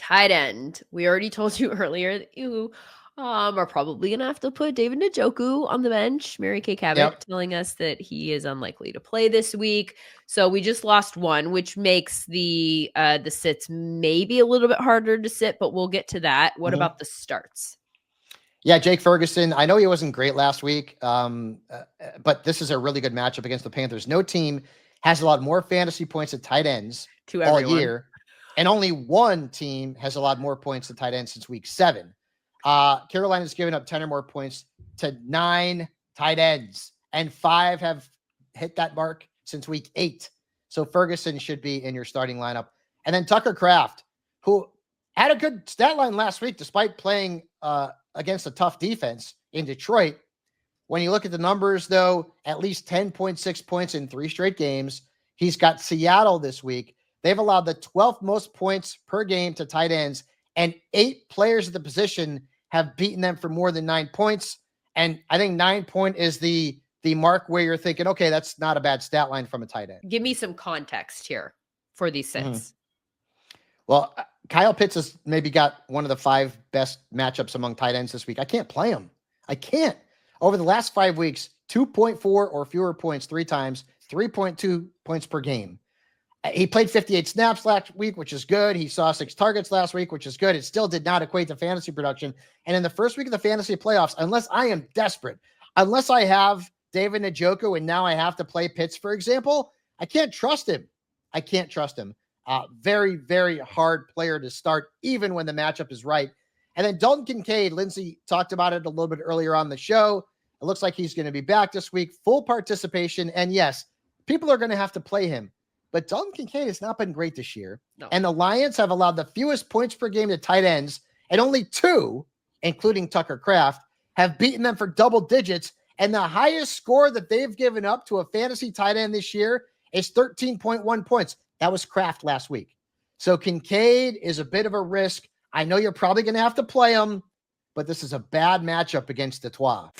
tight end. We already told you earlier that you are probably going to have to put David Njoku on the bench. Mary Kay Cabot Yep. telling us that he is unlikely to play this week. So we just lost one, which makes the sits maybe a little bit harder to sit, but we'll get to that. What about the starts? Yeah, Jake Ferguson. I know he wasn't great last week, but this is a really good matchup against the Panthers. No team has allowed more fantasy points at tight ends To all everyone. year, and only one team has allowed more points to tight ends since week 7. Carolina's given up 10 or more points to 9 tight ends, and 5 have hit that mark since week 8. So Ferguson should be in your starting lineup. And then Tucker Kraft, who had a good stat line last week despite playing against a tough defense in Detroit. When you look at the numbers, though, at least 10.6 points in 3 straight games. He's got Seattle this week. They've allowed the 12th most points per game to tight ends, and 8 players at the position have beaten them for more than 9 points. And I think 9 point is the mark where you're thinking, okay, that's not a bad stat line from a tight end. Give me some context here for these sits. Well, Kyle Pitts has maybe got one of the 5 best matchups among tight ends this week. I can't play him. I can't. Over the last 5 weeks, 2.4 or fewer points 3 times, 3.2 points per game. He played 58 snaps last week, which is good. He saw 6 targets last week, which is good. It still did not equate to fantasy production. And in the first week of the fantasy playoffs, unless I am desperate, unless I have David Njoku and now I have to play Pitts, for example, I can't trust him. I can't trust him. Very, very hard player to start, even when the matchup is right. And then Dalton Kincaid, Lindsay talked about it a little bit earlier on the show. It looks like he's going to be back this week, full participation. And yes, people are going to have to play him. But Dalton Kincaid has not been great this year. No. And the Lions have allowed the fewest points per game to tight ends, and only 2, including Tucker Kraft, have beaten them for double digits. And the highest score that they've given up to a fantasy tight end this year is 13.1 points. That was Kraft last week. So Kincaid is a bit of a risk. I know you're probably going to have to play him, but this is a bad matchup against Detroit.